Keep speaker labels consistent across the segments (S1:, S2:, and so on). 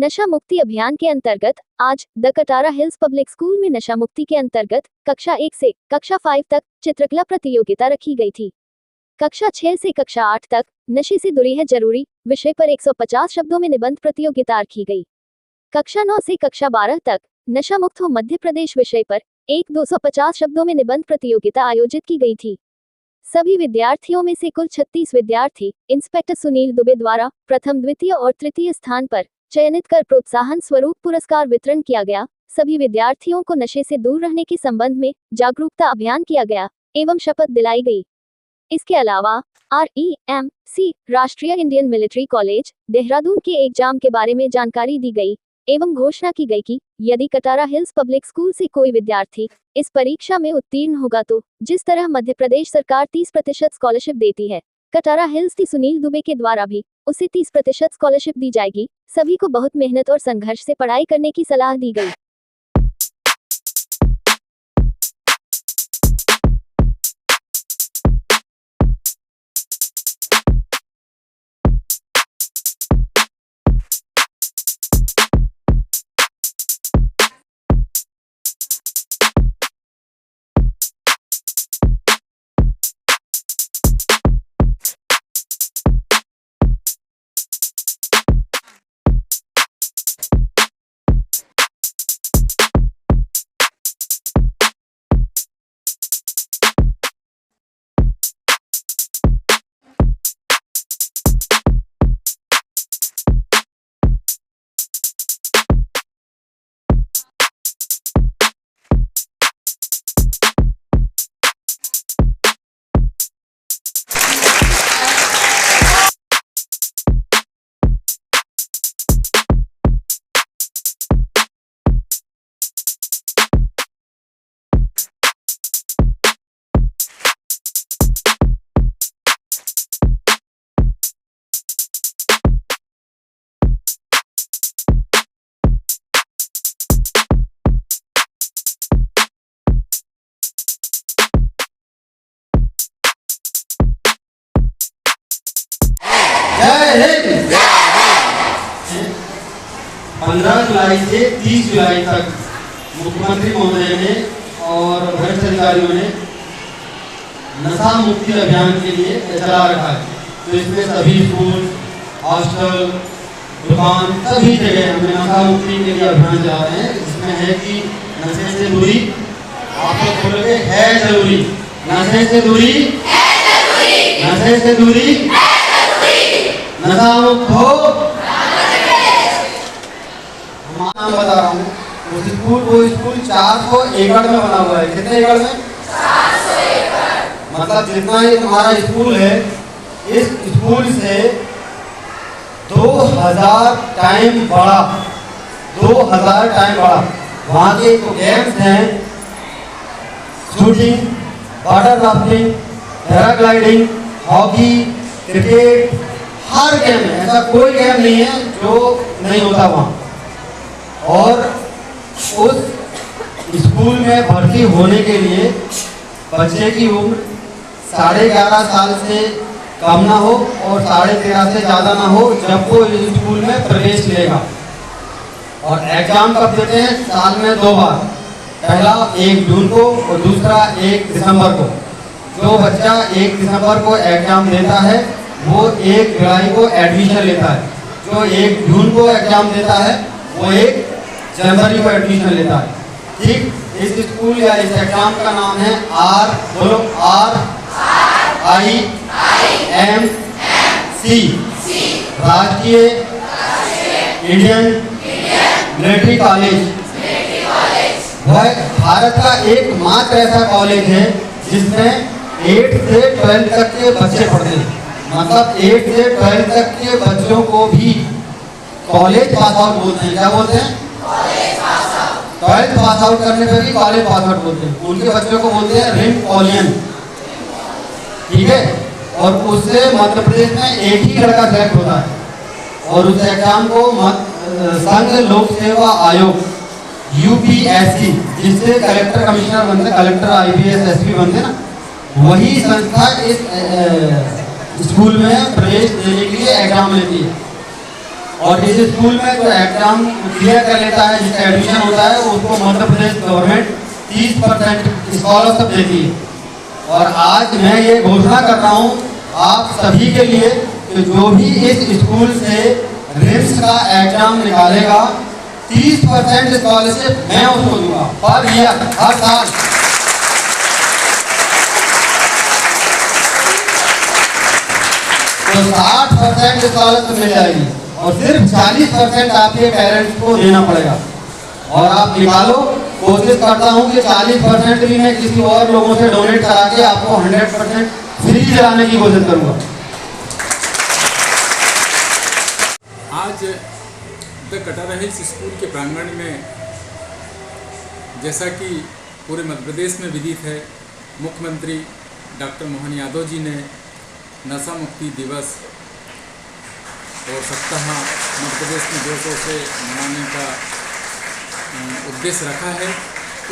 S1: नशा मुक्ति अभियान के अंतर्गत आज the Katara hills public school में नशा मुक्ति के अंतर्गत कक्षा 1 से कक्षा 5 तक चित्रकला प्रतियोगिता रखी गई थी। कक्षा 6 से कक्षा 8 तक नशे से दूरी है जरूरी विषय पर 150 शब्दों में निबंध प्रतियोगिता रखी गई। कक्षा 9 से कक्षा 12 तक नशा मुक्त हो मध्य प्रदेश विषय पर 250 शब्दों में निबंध प्रतियोगिता आयोजित की गई थी। सभी विद्यार्थियों में से कुल 36 विद्यार्थी इंस्पेक्टर सुनील दुबे द्वारा प्रथम, द्वितीय और तृतीय स्थान पर चयनित कर प्रोत्साहन स्वरूप पुरस्कार वितरण किया गया। सभी विद्यार्थियों को नशे से दूर रहने के संबंध में जागरूकता अभियान किया गया एवं शपथ दिलाई गई। इसके अलावा REMC राष्ट्रीय इंडियन मिलिट्री कॉलेज देहरादून के एग्जाम के बारे में जानकारी दी गई एवं घोषणा की गई कि यदि कटारा हिल्स पब्लिक स्कूल से कोई विद्यार्थी इस परीक्षा में उत्तीर्ण होगा तो जिस तरह मध्य प्रदेश सरकार 30% स्कॉलरशिप देती है, कटारा हिल्स की सुनील दुबे के द्वारा भी उसे 30% स्कॉलरशिप दी जाएगी। सभी को बहुत मेहनत और संघर्ष से पढ़ाई करने की सलाह दी गई।
S2: जय हिंद। 15 जुलाई से 30 जुलाई तक मुख्यमंत्री महोदय ने और वरिष्ठ अधिकारियों ने नशा मुक्ति अभियान के लिए चला रखा है। तो इसमें सभी स्कूल, हॉस्टल, दुकान, सभी जगह हमें नशा मुक्ति के लिए अभियान चला रहे हैं। इसमें है कि नशे से दूरी, आप लोग बोलोगे है जरूरी, नशे से दूरी है जरूरी, नशे से दूरी नशा मुक्त हो। नाम बता रहा हूँ, उस स्कूल वो स्कूल 400 एकड़ में बना हुआ है। कितने एकड़ में? 400 एकड़। मतलब जितना ही तुम्हारा स्कूल है, इस स्कूल से 2000 टाइम बड़ा, 2000 टाइम बड़ा। वहाँ के तो गेम्स हैं, shooting, water rafting, paragliding, hockey, cricket, हर गेम है। ऐसा कोई गेम नहीं है जो नहीं होता वहाँ। और उस स्कूल में भर्ती होने के लिए बच्चे की उम्र 11.5 साल से कम ना हो और 13.5 से ज़्यादा ना हो जब वो इस स्कूल में प्रवेश लेगा। और एग्जाम कब देते हैं? साल में 2 बार, पहला 1 जून को और दूसरा 1 दिसंबर को। जो बच्चा 1 दिसंबर को एग्जाम देता है वो 1 जुलाई को एडमिशन लेता है। जो 1 जून को एग्जाम देता है वो 1 जनवरी को एडमिशन लेता है। ठीक, इस स्कूल या इस एग्जाम का नाम है RIMC, राष्ट्रीय इंडियन मिलिट्री कॉलेज। वह भारत का एकमात्र ऐसा कॉलेज है जिसमें 8 से 12 तक के बच्चे पढ़ते हैं। मतलब 8 से 12 तक के बच्चों को भी कॉलेज पास आउट बोलते हैं। क्या बोलते हैं? 12th पास आउट करने पर भी कॉलेज पास आउट बोलते हैं। उनके बच्चों को बोलते हैं रिम कॉलियन। ठीक है। और उससे मध्य प्रदेश में एक ही लड़का सेलेक्ट होता है और उस एग्जाम को संघ लोक सेवा आयोग UPSC, जिससे कलेक्टर कमिश्नर बनते, कलेक्टर IPS SP बनते ना, वही संस्था इस स्कूल में प्रवेश देने के लिए एग्जाम लेती है। और जिस स्कूल में जो एग्जाम क्लियर कर लेता है, जिसका एडमिशन होता है, उसको मध्य प्रदेश गवर्नमेंट 30% स्कॉलरशिप देती है। और आज मैं ये घोषणा कर रहा हूँ आप सभी के लिए कि जो भी इस स्कूल से रिम्स का एग्जाम निकालेगा 30% स्कॉलरशिप मैं उसको दूंगा पर ईयर, हर साल। तो 60% स्कॉलरशिप मिल जाएगी और सिर्फ 40% आपके पेरेंट्स को देना पड़ेगा। और आप निकालो, कोशिश करता हूँ कि 40% भी मैं किसी और लोगों से डोनेट करा के आपको 100% फ्री दिलाने की कोशिश करूँगा।
S3: आज द कटारा हिल्स स्कूल के प्रांगण में, जैसा कि पूरे मध्य प्रदेश में विदित है, मुख्यमंत्री डॉक्टर मोहन यादव जी ने नशा मुक्ति दिवस और सप्ताह मध्य प्रदेश में जोरों से मनाने का उद्देश्य रखा है।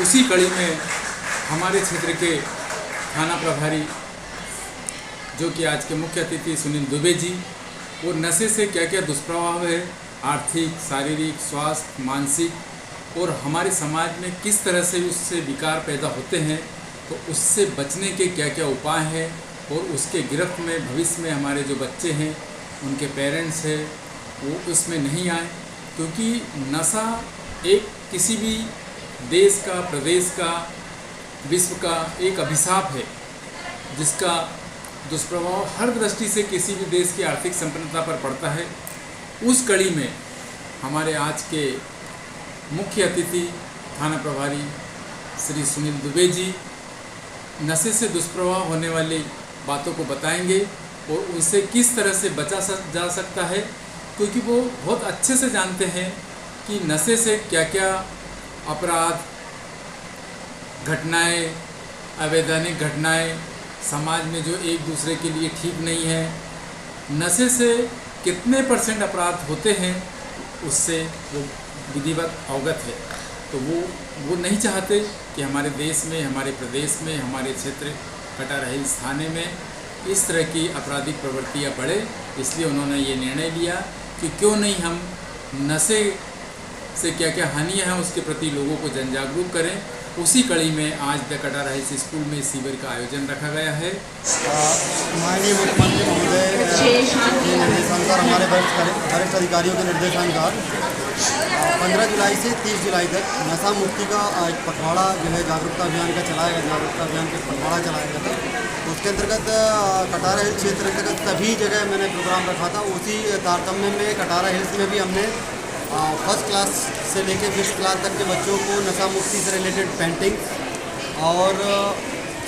S3: उसी कड़ी में हमारे क्षेत्र के थाना प्रभारी, जो कि आज के मुख्य अतिथि सुनील दुबे जी, वो नशे से क्या क्या दुष्प्रभाव है, आर्थिक, शारीरिक, स्वास्थ्य, मानसिक और हमारे समाज में किस तरह से उससे विकार पैदा होते हैं, तो उससे बचने के क्या क्या उपाय हैं और उसके गिरफ्त में भविष्य में हमारे जो बच्चे हैं, उनके पेरेंट्स हैं, वो उसमें नहीं आए। क्योंकि नशा एक किसी भी देश का, प्रदेश का, विश्व का एक अभिशाप है, जिसका दुष्प्रभाव हर दृष्टि से किसी भी देश की आर्थिक संपन्नता पर पड़ता है। उस कड़ी में हमारे आज के मुख्य अतिथि थाना प्रभारी श्री सुनील दुबे जी नशे से दुष्प्रभाव होने वाली बातों को बताएंगे और उनसे किस तरह से बचा जा सकता है, क्योंकि वो बहुत अच्छे से जानते हैं कि नशे से क्या क्या अपराध, घटनाएं, अवैधानिक घटनाएं समाज में जो एक दूसरे के लिए ठीक नहीं है, नशे से कितने % अपराध होते हैं, उससे वो विधिवत अवगत है। तो वो नहीं चाहते कि हमारे देश में, हमारे प्रदेश में, हमारे क्षेत्र कटारा हिल्स थाने में इस तरह की आपराधिक प्रवृत्तियाँ बढ़े। इसलिए उन्होंने ये निर्णय लिया कि क्यों नहीं हम नशे से क्या क्या हानियाँ हैं उसके प्रति लोगों को जनजागरूक करें। उसी कड़ी में आज द कटारा हिल्स स्कूल में शिविर का आयोजन रखा गया है।
S4: माननीय मुख्यमंत्री महोदय के निर्देशानुसार, हमारे वरिष्ठ अधिकारियों के निर्देशानुसार 15 जुलाई से 30 जुलाई तक नशा मुक्ति का एक पखवाड़ा जो है जागरूकता अभियान का चलाया गया, जागरूकता अभियान का पखवाड़ा चलाया गया था। उसके अंतर्गत कटारा हिल्स क्षेत्र अंतर्गत सभी जगह मैंने प्रोग्राम रखा था। उसी तारतम्य में कटारा हिल्स में भी हमने फर्स्ट क्लास से लेके 5th क्लास तक के बच्चों को नशा मुक्ति से रिलेटेड पेंटिंग और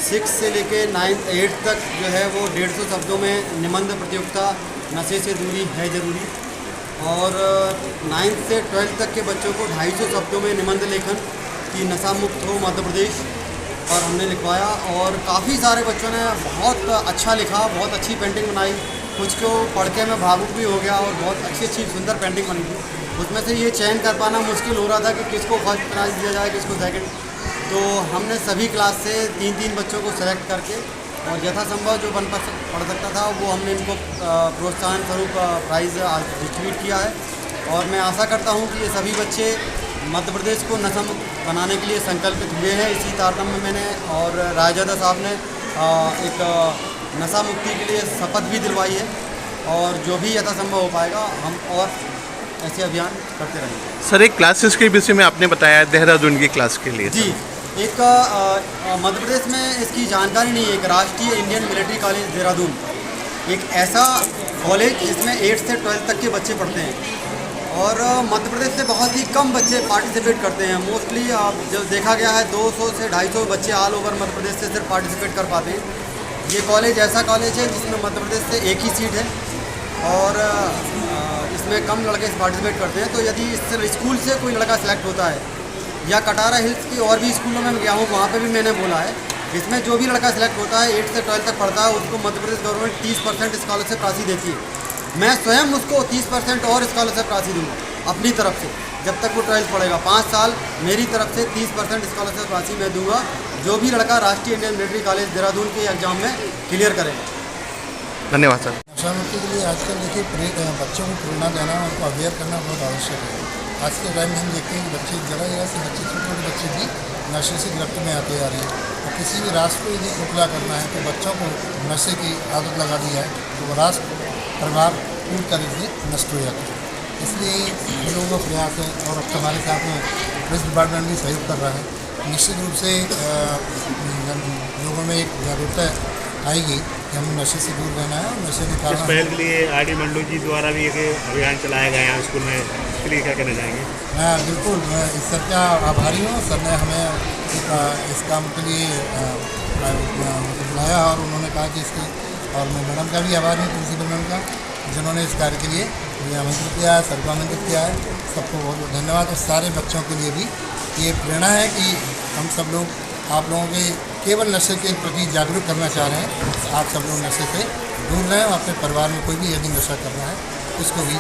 S4: 6 से लेके 9th 8th तक जो है वो 150 शब्दों में निबंध प्रतियोगिता नशे से दूरी है ज़रूरी, और 9th से 12th तक के बच्चों को 250 शब्दों में निबंध लेखन कि नशा मुक्त हो मध्य प्रदेश और हमने लिखवाया। और काफ़ी सारे बच्चों ने बहुत अच्छा लिखा, बहुत अच्छी पेंटिंग बनाई। कुछ को पढ़ के मैं भावुक भी हो गया और बहुत अच्छी सुंदर पेंटिंग बनी थी। उसमें से ये चयन कर पाना मुश्किल हो रहा था कि किसको फर्स्ट प्राइज़ दिया जाए, किसको सेकंड। तो हमने सभी क्लास से 3-3 बच्चों को सेलेक्ट करके और यथासंभव जो पढ़ सकता था वो हमने इनको प्रोत्साहन स्वरूप प्राइज़ डिस्ट्रीब्यूट किया है। और मैं आशा करता हूँ कि ये सभी बच्चे मध्य प्रदेश को नशा मुक्त बनाने के लिए संकल्पित हुए हैं। इसी तारतम्य में मैंने और रायजादा साहब ने एक नशा मुक्ति के लिए शपथ भी दिलवाई है, और जो भी यथासंभव हो पाएगा हम और ऐसे अभियान करते रहेंगे।
S5: सर, एक क्लासेस के विषय में आपने बताया देहरादून की क्लास के लिए।
S4: जी, एक मध्य प्रदेश में इसकी जानकारी नहीं है। एक राष्ट्रीय इंडियन मिलिट्री कॉलेज देहरादून एक ऐसा कॉलेज जिसमें 8th से 12th तक के बच्चे पढ़ते हैं, और मध्य प्रदेश से बहुत ही कम बच्चे पार्टिसिपेट करते हैं। मोस्टली जो देखा गया है 200 से 250 बच्चे ऑल ओवर मध्य प्रदेश से सिर्फ पार्टिसिपेट कर पाते हैं। ये कॉलेज ऐसा कॉलेज है जिसमें मध्य प्रदेश से एक ही सीट है और इसमें कम लड़के पार्टिसिपेट करते हैं। तो यदि इस स्कूल से कोई लड़का सेलेक्ट होता है, या कटारा हिल्स की और भी स्कूलों में गया हूँ, वहाँ पे भी मैंने बोला है, इसमें जो भी लड़का सेलेक्ट होता है 8th से 12th तक पढ़ता है, उसको मध्य प्रदेश गवर्नमेंट 30% स्कॉलरशिप राशि देती है। मैं स्वयं उसको 30% और स्कॉलरशिप राशि दूँगा अपनी तरफ से, जब तक वो 12th पढ़ेगा। 5 साल मेरी तरफ से 30% स्कॉलरशिप राशि मैं दूंगा, जो भी लड़का राष्ट्रीय इंडियन मिलिट्री कॉलेज देहरादून के एग्जाम में क्लियर करेगा।
S5: धन्यवाद सर।
S6: नशा मुक्ति के लिए आजकल देखिए बच्चों को प्रेरणा देना, उनको अवेयर करना बहुत आवश्यक है। आज के टाइम में हम देखते हैं कि बच्चे जगह से बच्चे, छोटे छोटे बच्चे भी नशे से गिरफ्त में आते जा रहे हैं। और किसी भी राष्ट्र को यदि खोखला करना है तो बच्चों को नशे की आदत लगा दी जाए तो वो राष्ट्र परिवार पूरी तरह से नष्ट हो जाता है। इसलिए हम लोगों का प्रयास है और अब हमारे साथ में पुलिस डिपार्टमेंट भी सहयोग कर रहा है। निश्चित रूप से लोगों में एक जागरूकता आएगी कि हम नशे से दूर रहना है और नशे के
S7: इस
S6: कारण
S7: पहल के लिए आरडी मंडू जी द्वारा भी एक अभियान चलाया गया है स्कूल में, इसके लिए क्या कहना चाहेंगे?
S6: मैं बिल्कुल मैं इस सर का आभारी हूँ। सर ने हमें इस काम के लिए बुलाया और उन्होंने कहा कि इसके, और मैं मैडम का भी आभारी हूँ, प्रिंसिपल मैडम का, जिन्होंने इस कार्य के लिए मुझे आमंत्रित किया है, सर को आमंत्रित किया है। सबको बहुत बहुत धन्यवाद। और सारे बच्चों के लिए भी ये प्रेरणा है कि हम सब लोग आप लोगों के केवल नशे के प्रति जागरूक करना चाह रहे हैं। आप सब लोग नशे से दूर रहें और अपने परिवार में कोई भी यदि नशा कर रहा है उसको भी